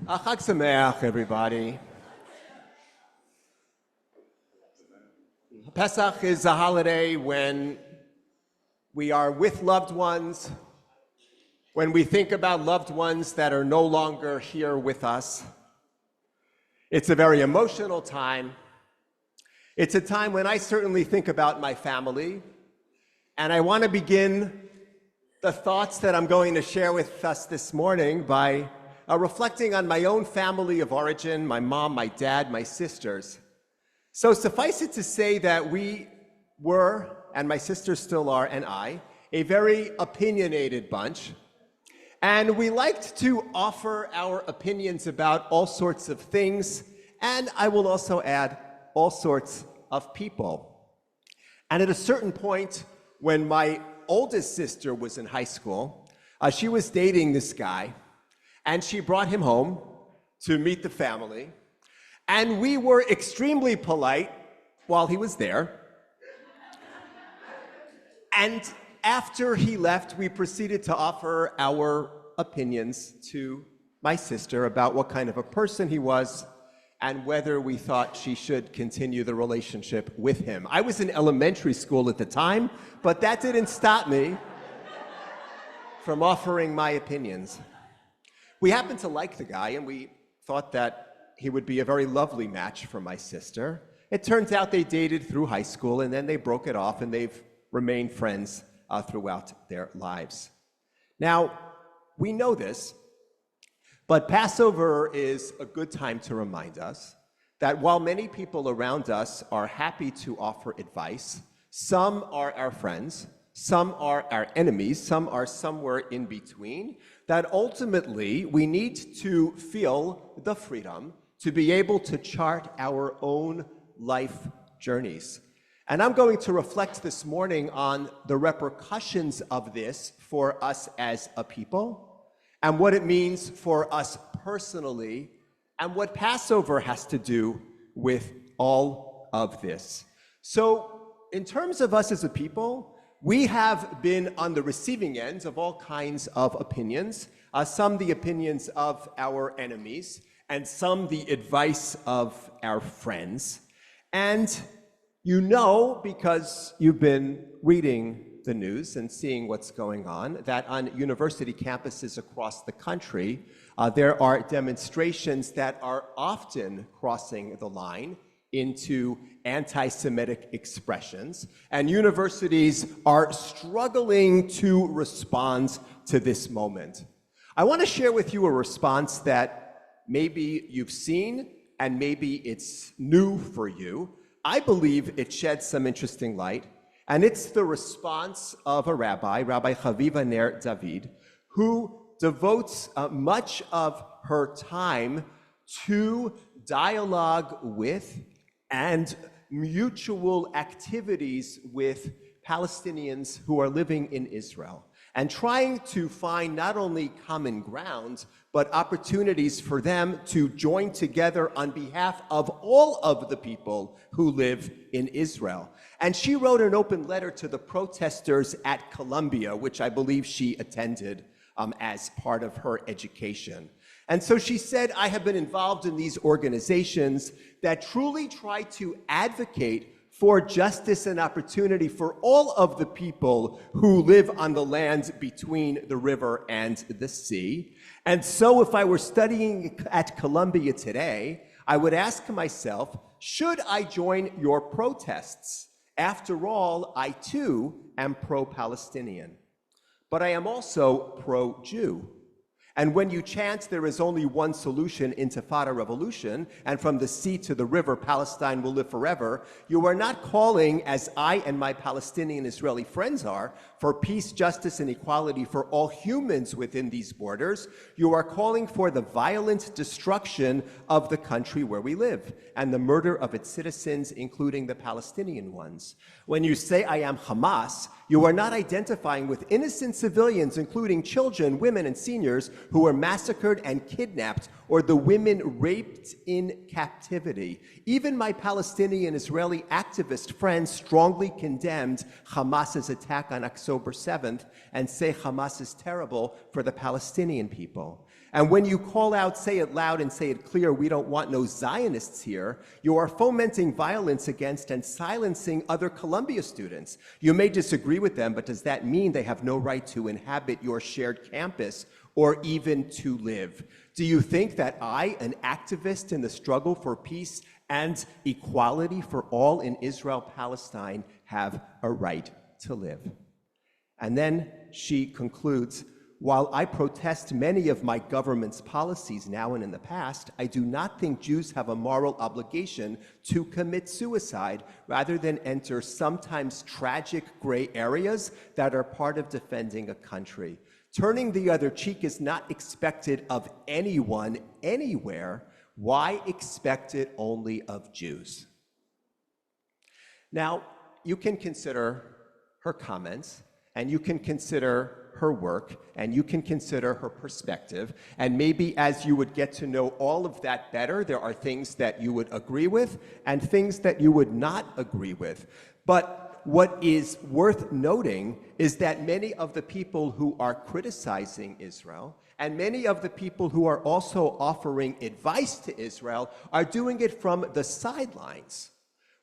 Chag Sameach, everybody. Pesach is a holiday when we are with loved ones, when we think about loved ones that are no longer here with us. It's a very emotional time. It's a time when I certainly think about my family, and I want to begin the thoughts that I'm going to share with us this morning by reflecting on my own family of origin, my mom, my dad, my sisters. So suffice it to say that we were, and my sisters still are, and I, a very opinionated bunch. And we liked to offer our opinions about all sorts of things, and I will also add all sorts of people. And at a certain point, when my oldest sister was in high school, she was dating this guy, and she brought him home to meet the family. And we were extremely polite while he was there. And after he left, we proceeded to offer our opinions to my sister about what kind of a person he was and whether we thought she should continue the relationship with him. I was in elementary school at the time, but that didn't stop me from offering my opinions. We happened to like the guy, and we thought that he would be a very lovely match for my sister. It turns out they dated through high school, and then they broke it off, and they've remained friends throughout their lives. Now, we know this, but Passover is a good time to remind us that while many people around us are happy to offer advice, some are our friends, some are our enemies, some are somewhere in between, that ultimately we need to feel the freedom to be able to chart our own life journeys. And I'm going to reflect this morning on the repercussions of this for us as a people, and what it means for us personally, and what Passover has to do with all of this. So, in terms of us as a people, we have been on the receiving end of all kinds of opinions, some the opinions of our enemies, and some the advice of our friends. And you know, because you've been reading the news and seeing what's going on, that on university campuses across the country, there are demonstrations that are often crossing the line into anti-Semitic expressions, and universities are struggling to respond to this moment. I want to share with you a response that maybe you've seen and maybe it's new for you. I believe it sheds some interesting light, and it's the response of a rabbi, Rabbi Chaviva Ner David, who devotes much of her time to dialogue with and mutual activities with Palestinians who are living in Israel, and trying to find not only common ground, but opportunities for them to join together on behalf of all of the people who live in Israel. And she wrote an open letter to the protesters at Columbia, which I believe she attended as part of her education. And so she said, I have been involved in these organizations that truly try to advocate for justice and opportunity for all of the people who live on the land between the river and the sea. And so if I were studying at Columbia today, I would ask myself, should I join your protests? After all, I too am pro-Palestinian, but I am also pro-Jew. And when you chant there is only one solution, Intifada revolution, and from the sea to the river, Palestine will live forever, you are not calling, as I and my Palestinian Israeli friends are, for peace, justice, and equality for all humans within these borders. You are calling for the violent destruction of the country where we live and the murder of its citizens, including the Palestinian ones. When you say, I am Hamas, you are not identifying with innocent civilians, including children, women, and seniors who were massacred and kidnapped, or the women raped in captivity. Even my Palestinian Israeli activist friends strongly condemned Hamas's attack on October 7th and say Hamas is terrible for the Palestinian people. And when you call out, say it loud and say it clear, we don't want no Zionists here, you are fomenting violence against and silencing other Columbia students. You may disagree with them, but does that mean they have no right to inhabit your shared campus or even to live? Do you think that I, an activist in the struggle for peace and equality for all in Israel-Palestine, have a right to live? And then she concludes, while I protest many of my government's policies now and in the past, I do not think Jews have a moral obligation to commit suicide rather than enter sometimes tragic gray areas that are part of defending a country. Turning the other cheek is not expected of anyone, anywhere. Why expect it only of Jews? Now, you can consider her comments, and you can consider her work, and you can consider her perspective, and maybe as you would get to know all of that better, there are things that you would agree with and things that you would not agree with. But what is worth noting is that many of the people who are criticizing Israel and many of the people who are also offering advice to Israel are doing it from the sidelines,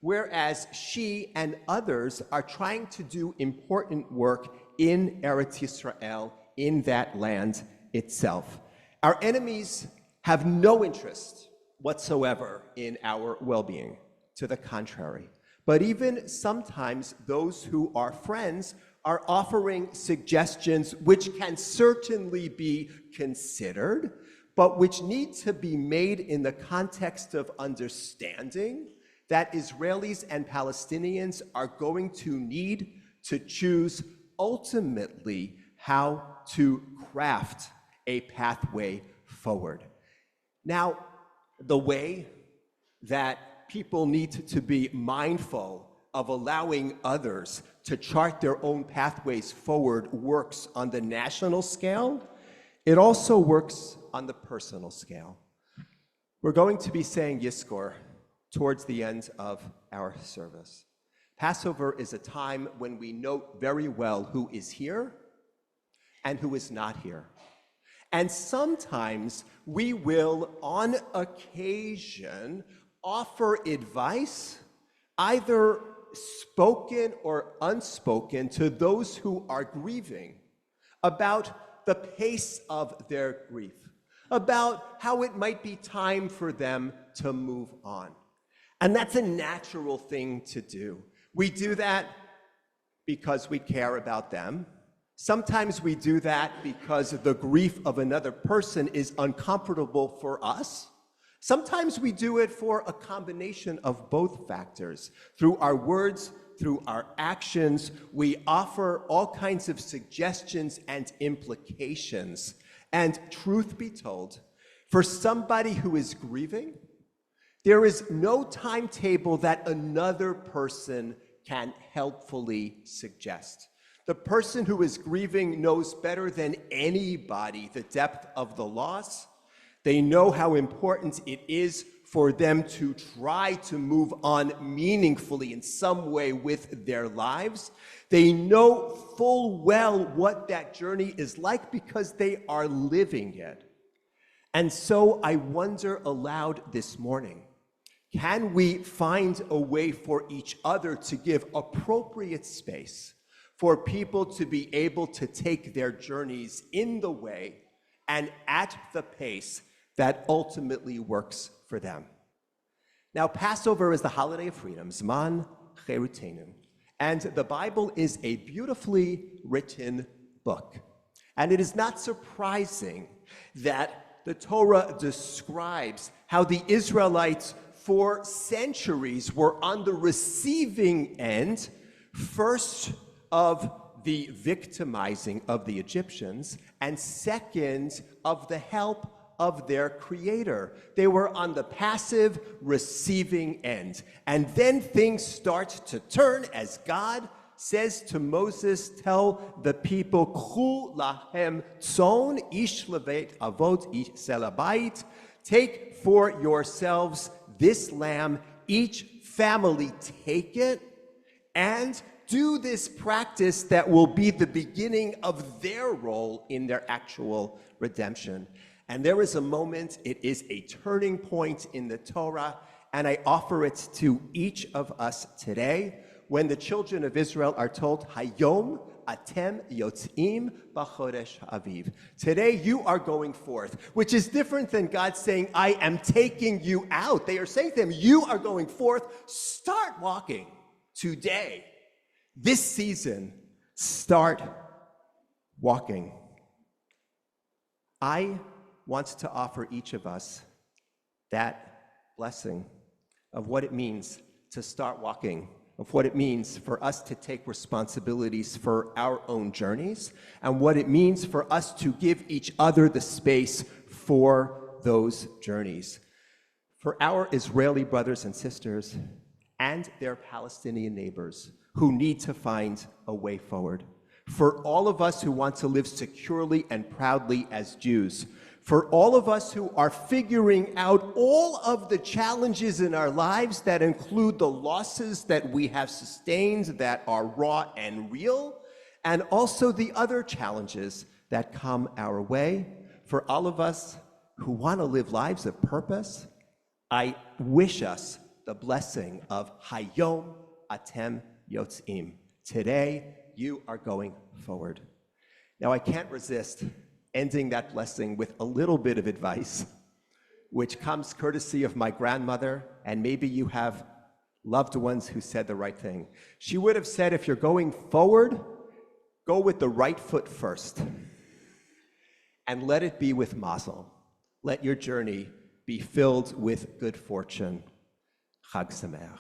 whereas she and others are trying to do important work in Eretz Yisrael, in that land itself. Our enemies have no interest whatsoever in our well-being, to the contrary. But even sometimes those who are friends are offering suggestions which can certainly be considered, but which need to be made in the context of understanding that Israelis and Palestinians are going to need to choose ultimately how to craft a pathway forward. Now, the way that people need to be mindful of allowing others to chart their own pathways forward works on the national scale. It also works on the personal scale. We're going to be saying Yizkor towards the end of our service. Passover is a time when we note very well who is here and who is not here. And sometimes we will, on occasion, offer advice, either spoken or unspoken, to those who are grieving about the pace of their grief, about how it might be time for them to move on. And that's a natural thing to do. We do that because we care about them. Sometimes we do that because the grief of another person is uncomfortable for us. Sometimes we do it for a combination of both factors. Through our words, through our actions, we offer all kinds of suggestions and implications. And truth be told, for somebody who is grieving, there is no timetable that another person can helpfully suggest. The person who is grieving knows better than anybody the depth of the loss. They know how important it is for them to try to move on meaningfully in some way with their lives. They know full well what that journey is like because they are living it. And so I wonder aloud this morning, can we find a way for each other to give appropriate space for people to be able to take their journeys in the way and at the pace that ultimately works for them? Now, Passover is the holiday of freedom, Zman Cherutenu, and the Bible is a beautifully written book. And it is not surprising that the Torah describes how the Israelites for centuries were on the receiving end, first of the victimizing of the Egyptians, and second of the help of their creator. They were on the passive receiving end. And then things start to turn as God says to Moses, tell the people, K'hu lahem tzon ish levet avot ish selabait, take for yourselves this lamb, each family take it, and do this practice that will be the beginning of their role in their actual redemption. And there is a moment, it is a turning point in the Torah, and I offer it to each of us today when the children of Israel are told, Hayom atem yotzim b'chodesh aviv. Today you are going forth, which is different than God saying, I am taking you out. They are saying to him, you are going forth. Start walking today. This season, start walking. I want to offer each of us that blessing of what it means to start walking, of what it means for us to take responsibilities for our own journeys, and what it means for us to give each other the space for those journeys. For our Israeli brothers and sisters and their Palestinian neighbors who need to find a way forward. For all of us who want to live securely and proudly as Jews. For all of us who are figuring out all of the challenges in our lives that include the losses that we have sustained that are raw and real, and also the other challenges that come our way. For all of us who want to live lives of purpose, I wish us the blessing of Hayom Atem Yotzim. Today, you are going forward. Now, I can't resist ending that blessing with a little bit of advice, which comes courtesy of my grandmother, and maybe you have loved ones who said the right thing. She would have said, if you're going forward, go with the right foot first, and let it be with mazel. Let your journey be filled with good fortune. Chag Sameach.